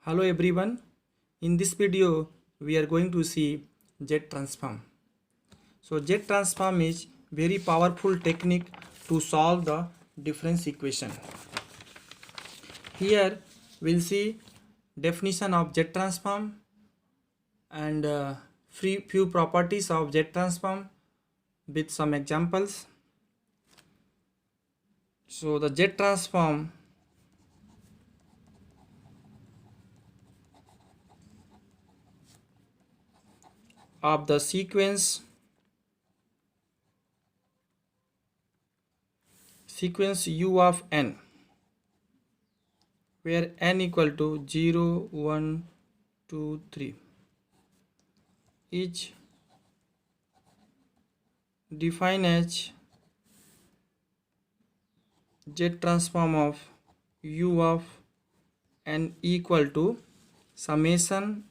Hello everyone, in this video we are going to see Z transform. So Z transform is very powerful technique to solve the difference equation. Here we'll see definition of Z transform and few properties of Z transform with some examples. So the Z transform of the sequence u of n, where n equal to 0, 1, 2, 3 is defined as Z transform of u of n equal to summation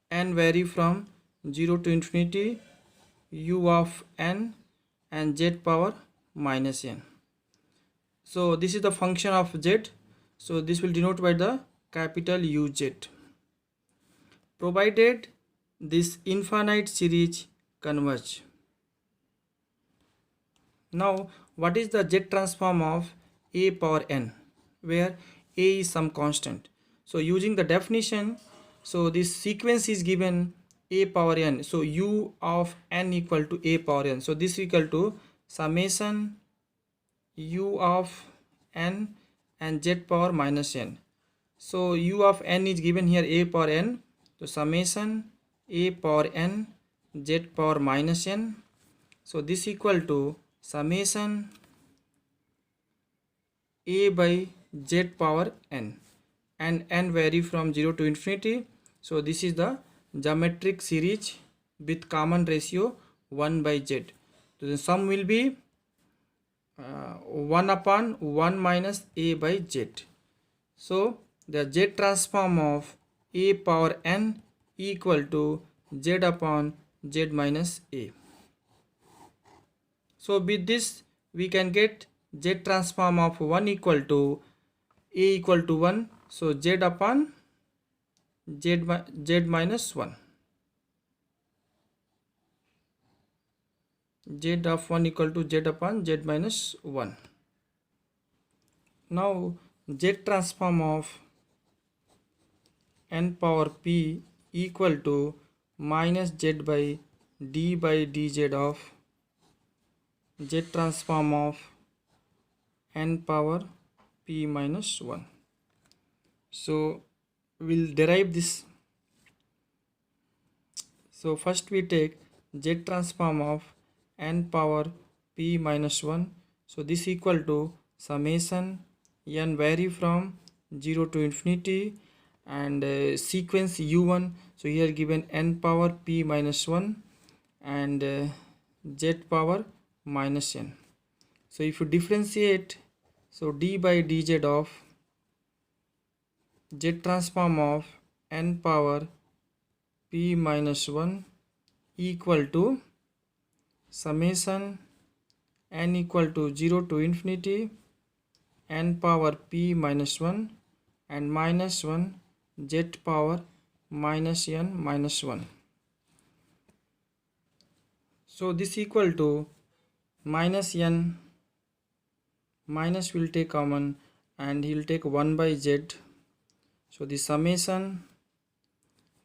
n vary from 0 to infinity u of n and z power minus n. So this is the function of z, so this will denote by the capital UZ, provided this infinite series converge. Now what is the Z transform of a power n, where a is some constant? So using the definition, so this sequence is given a power n, so u of n equal to a power n, so this equal to summation u of n and z power minus n. So u of n is given here a power n, so summation a power n z power minus n, so this equal to summation a by z power n, and n vary from 0 to infinity, so this is the geometric series with common ratio 1 by z. So the sum will be 1 upon 1 minus a by z. So the Z transform of a power n equal to z upon z minus a. So with this we can get Z transform of 1 equal to a equal to 1, so z upon z minus 1. Z of 1 equal to z upon z minus 1. Now Z transform of n power p equal to minus z by dz of Z transform of n power p minus 1. So we'll derive this. So first we take Z transform of n power p minus 1, so this equal to summation n vary from 0 to infinity and sequence u1, so here given n power p minus 1 and z power minus n. So if you differentiate, so d by dz of Z transform of n power p minus 1 equal to summation n equal to 0 to infinity n power p minus 1 and minus 1 z power minus n minus 1. So this equal to minus n, minus will take common and he will take 1 by z, so the summation,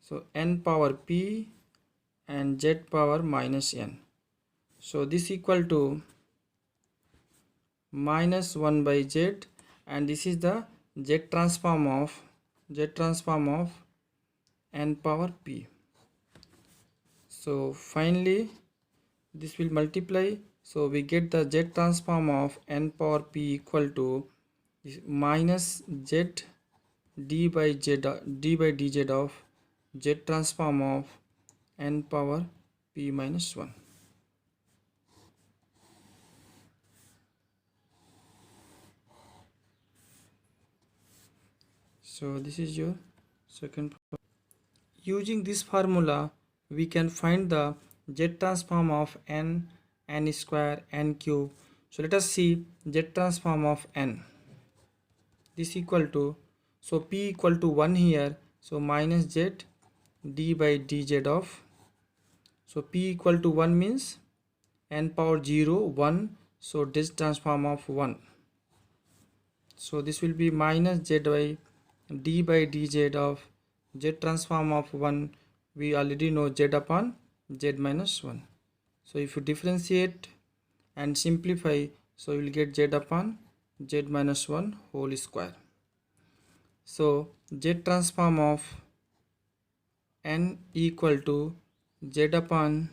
so n power p and z power minus n, so this equal to minus 1 by z, and this is the Z transform of n power p. So finally this will multiply, so we get the Z transform of n power p equal to minus z d by dz of Z transform of n power p minus 1. So this is your second. Using this formula we can find the Z transform of n square, n cube. So let us see Z transform of n. This equal to So P equal to 1 here, so minus Z d by dz of, so P equal to 1 means n power 0 1, so this transform of 1, so this will be minus Z by dz of Z transform of 1. We already know Z upon Z minus 1. So if you differentiate and simplify, so you will get Z upon Z minus 1 whole square. So Z transform of n equal to Z upon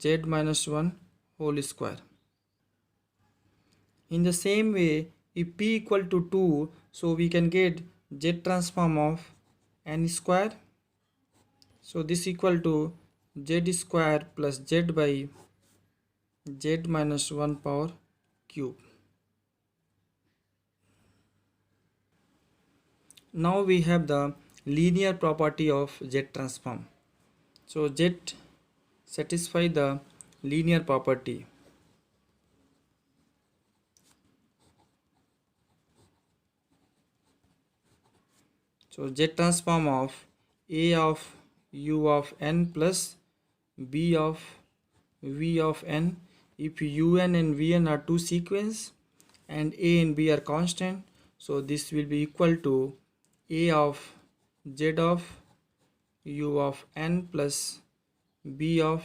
Z minus 1 whole square. In the same way, if P equal to 2, so we can get Z transform of n square. So this equal to Z square plus Z by Z minus 1 power cube. Now we have the linear property of Z transform. So Z satisfy the linear property. So Z transform of A of U of n plus B of V of n, if un and vn are two sequence and A and B are constant, so this will be equal to A of Z of U of n plus B of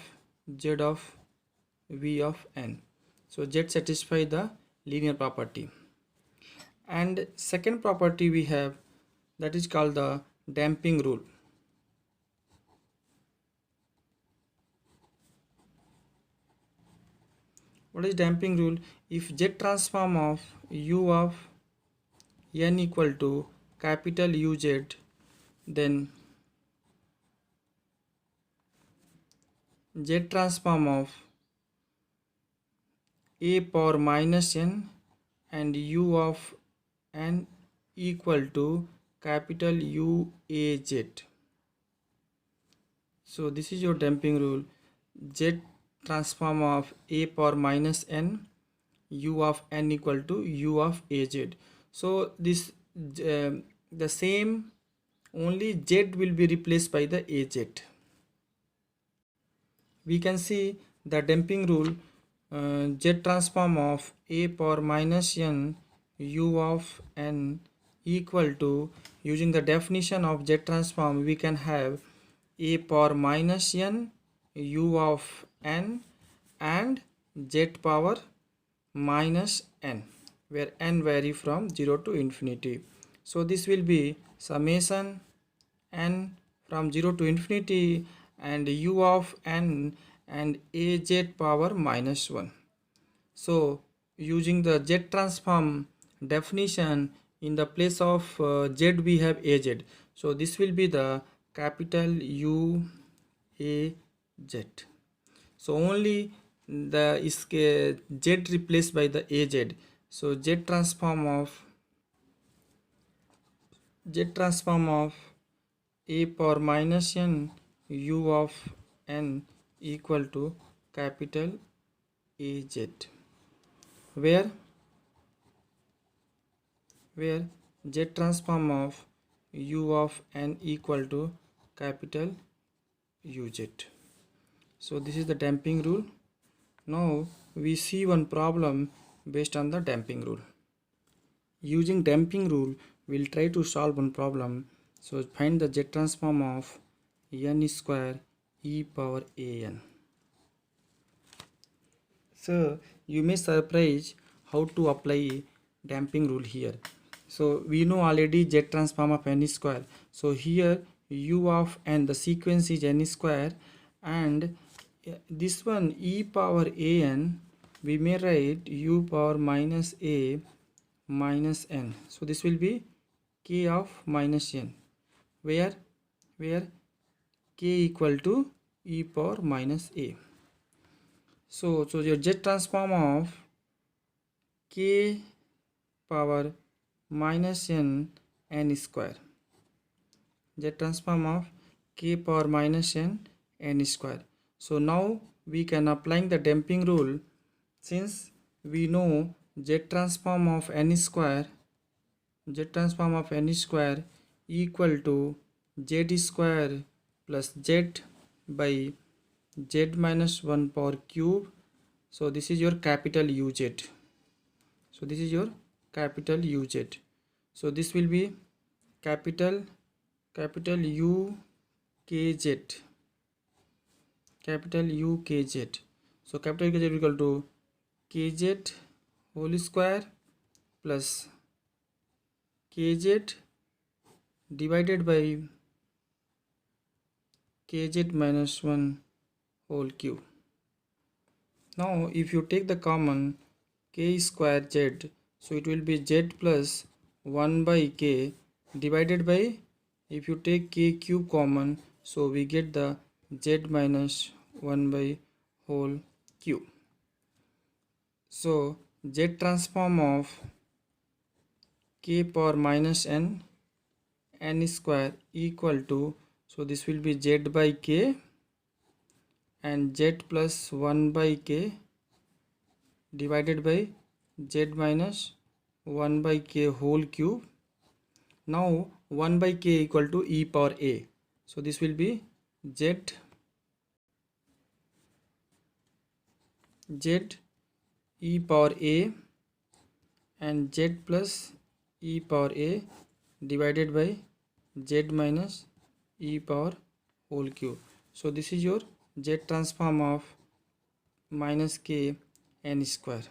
Z of V of n. So Z satisfy the linear property. And second property we have, that is called the damping rule. What is damping rule? If Z transform of U of n equal to capital UZ, then Z transform of A power minus n and U of n equal to capital UAZ. So this is your damping rule. Z transform of A power minus n, U of n equal to U of AZ. So this the same, only Z will be replaced by the AZ. We can see the damping rule, Z transform of A power minus n U of n equal to, using the definition of Z transform, we can have A power minus n U of n and Z power minus n, where n vary from 0 to infinity. So this will be summation n from 0 to infinity and U of n and AZ power minus 1. So using the Z transform definition, in the place of Z we have AZ. So this will be the capital U A Z. So only the Z replaced by the AZ. So Z transform of A power minus n U of n equal to capital AZ, where Z transform of U of n equal to capital UZ. So this is the damping rule. Now we see one problem based on the damping rule. Using damping rule, we'll try to solve one problem. So find the Z transform of n square e power an. So you may surprise how to apply damping rule here. So we know already Z transform of n square. So here U of n, the sequence is n square, and this one e power an, we may write U power minus a minus n. So this will be k of minus n, where k equal to e power minus a. So your Z transform of k power minus n square. Z transform of k power minus n square. So now we can apply the damping rule, since we know Z transform of n square Z transform of n square equal to z square plus z by z minus 1 power cube. So this is your capital UZ. So this is your capital UZ. So this will be capital UKZ. Capital UKZ. So capital UKZ is equal to KZ whole square plus KZ divided by KZ minus 1 whole cube. Now if you take the common k square z, so it will be z plus 1 by k divided by, if you take k cube common, so we get the z minus 1 by whole cube. So z transform of k power minus n square equal to, so this will be z by k and z plus 1 by k divided by z minus 1 by k whole cube. Now 1 by k equal to e power a. So this will be z e power a and z plus e power a divided by z minus e power whole cube. So this is your z transform of minus k n square,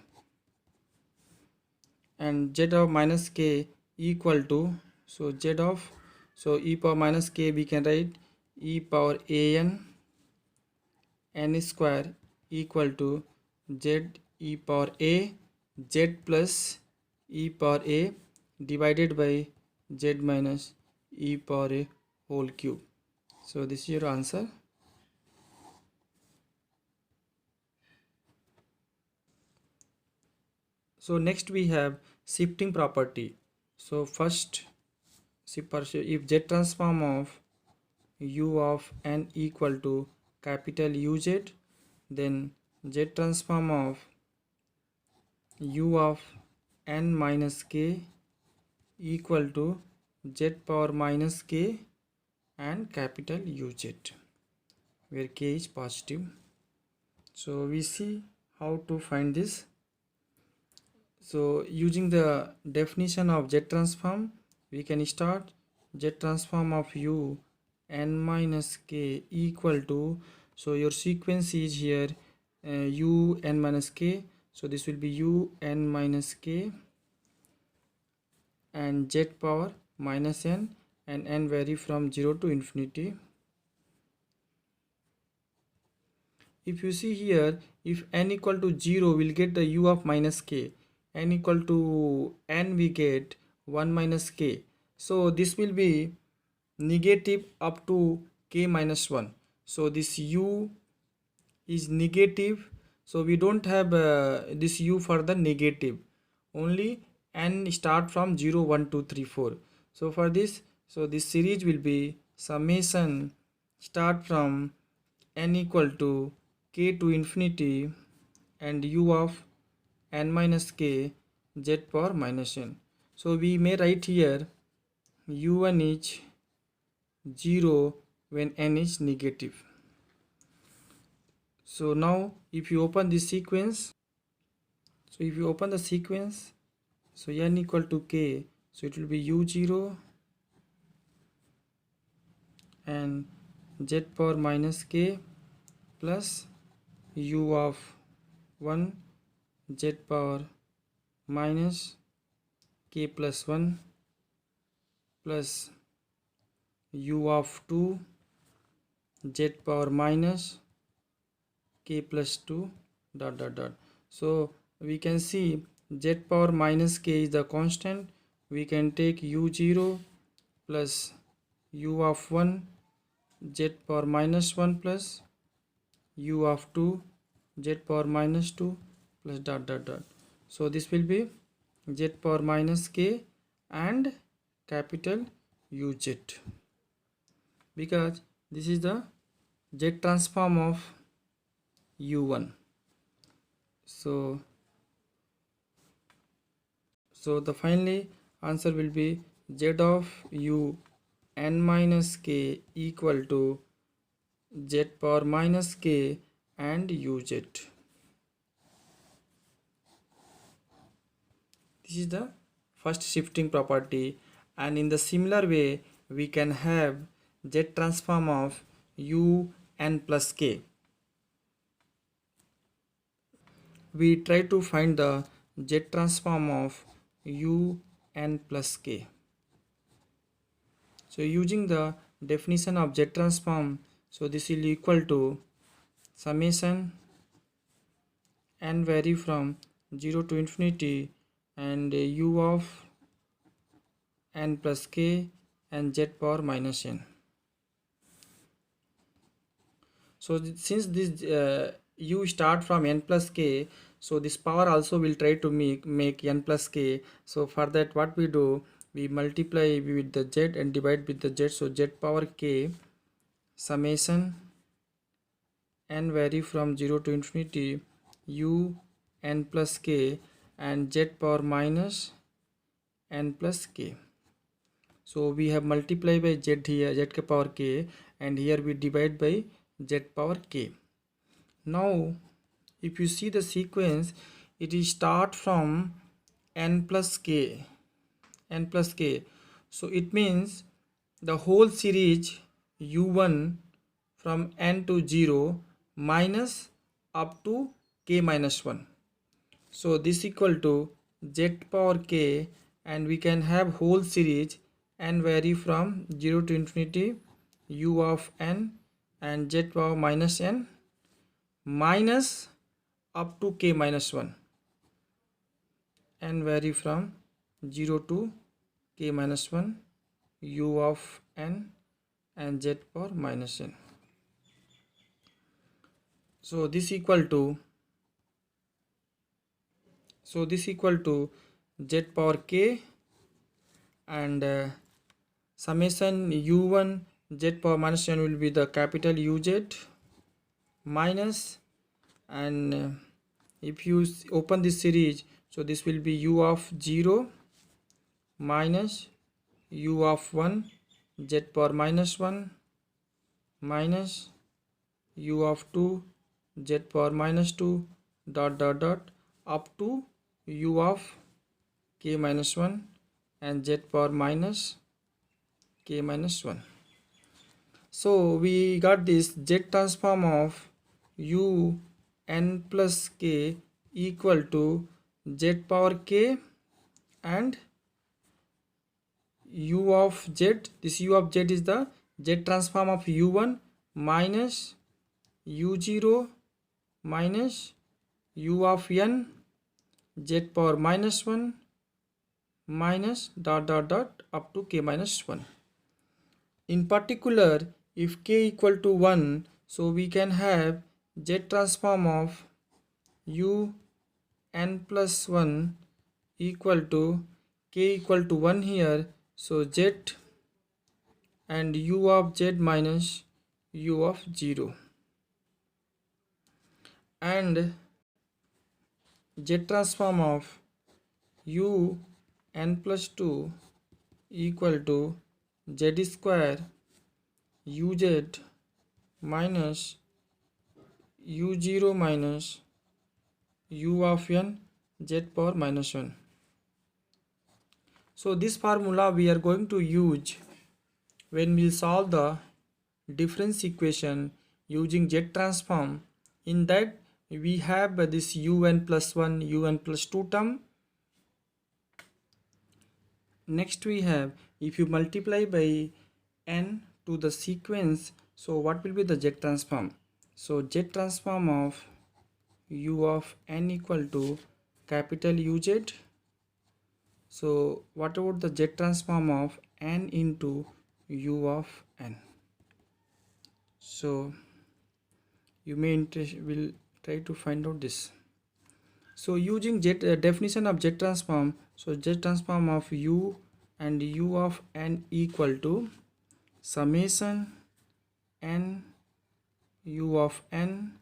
and z of minus k equal to, so z of, so e power minus k we can write e power n square equal to z e power a z plus e power a divided by z minus e power a whole cube. So this is your answer. So next we have shifting property. So first, if z transform of u of n equal to capital UZ, then z transform of u of n minus k equal to z power minus k and capital UZ, where k is positive. So we see how to find this. So using the definition of z transform, we can start z transform of u n minus k equal to, so your sequence is here u n minus k, so this will be u n minus k and z power minus n, and n vary from 0 to infinity. If you see here, if n equal to 0, we'll get the u of minus k. N equal to n, we get 1 minus k. So this will be negative up to k minus 1. So this u is negative. So we don't have this u for the negative. Only n start from 0, 1, 2, 3, 4. So for this, so this series will be summation start from n equal to k to infinity and u of n minus k z power minus n. So we may write here u1 is 0 when n is negative. So now if you open this sequence, so if you open the sequence, so n equal to k, so it will be u0 and z power minus k plus u of 1 z power minus k plus 1 plus u of 2 z power minus k plus 2 dot dot dot. So we can see z power minus k is the constant. We can take u0 plus u of 1 z power minus 1 plus u of 2 z power minus 2 plus dot dot dot. So this will be z power minus k and capital UZ, because this is the z transform of u1. So the finally answer will be z of u n minus k equal to z power minus k and uz. This is the first shifting property, and in the similar way we can have z transform of u n plus k. We try to find the z transform of u n plus k. So using the definition of z transform, so this will equal to summation n vary from 0 to infinity and u of n plus k and z power minus n. So since this u start from n plus k, so this power also will try to make n plus k. So for that, what we do, we multiply with the z and divide with the z. So z power k summation n vary from 0 to infinity u n plus k and z power minus n plus k. So we have multiplied by z here, z k power k, and here we divide by z power k. Now if you see the sequence, it is start from n plus k, n plus k. So it means the whole series u1 from n to 0 minus up to k minus 1. So this equal to z power k, and we can have whole series n vary from 0 to infinity u of n and z power minus n minus up to k minus 1, n vary from 0 to k minus 1 u of n and z power minus n. So this equal to z power k and summation u1 z power minus n will be the capital uz minus, and if you open this series, so this will be u of 0 minus u of 1 z power minus 1 minus u of 2 z power minus 2 dot dot dot up to u of k minus 1 and z power minus k minus 1. So we got this z transform of u n plus k equal to z power k and u of z. This u of z is the z transform of u1 minus u0 minus u of n z power minus 1 minus dot dot dot up to k minus 1. In particular, if k equal to 1, so we can have z transform of u n plus 1 equal to k equal to 1 here, so z and u of z minus u of 0, and z transform of u n plus 2 equal to z square uz minus u0 minus u of n z power minus 1. So this formula we are going to use when we solve the difference equation using z transform. In that we have this un plus 1 un plus 2 term. Next we have, if you multiply by n to the sequence, so what will be the z transform? So z transform of u of n equal to capital uz. So what about the z transform of n into u of n? So you may will try to find out this. So using definition of z transform, so z transform of u and u of n equal to summation n u of n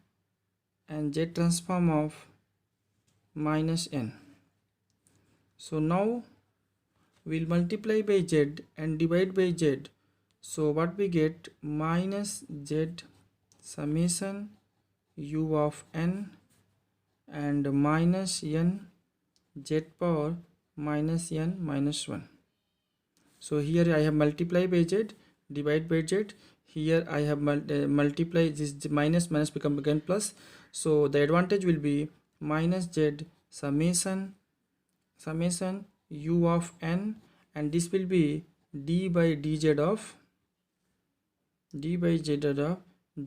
and z transform of minus n. So now we'll multiply by z and divide by z. So what we get, minus z summation u of n and minus n z power minus n minus 1. So here I have multiply by z, divide by z. Here I have multiply this minus become again plus. So the advantage will be minus z summation u of n, and this will be d by dz of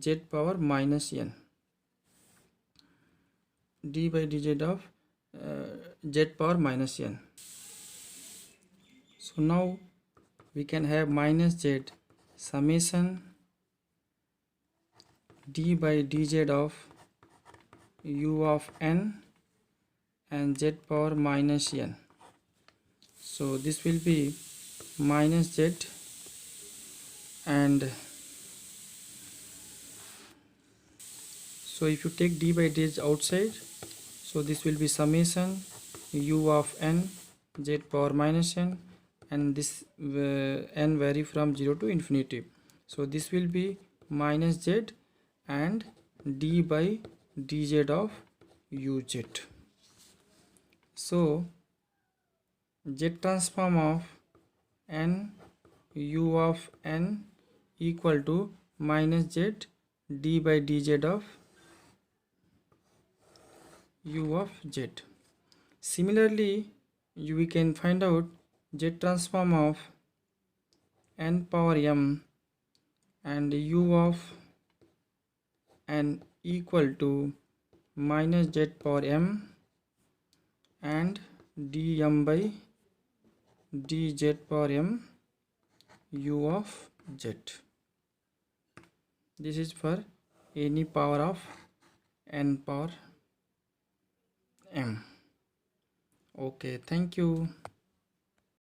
z power minus n, d by dz of z power minus n. So now we can have minus z summation d by dz of u of n and z power minus n. So this will be minus z, and so if you take d by dz outside, so this will be summation u of n z power minus n, and this n vary from 0 to infinity. So this will be minus z and d by dz of uz. So z transform of n u of n equal to minus z d by dz of u of z. Similarly, we can find out z transform of n power m and u of n equal to minus z power m and dm by dz power m u of z. This is for any power of n power m. Okay, thank you.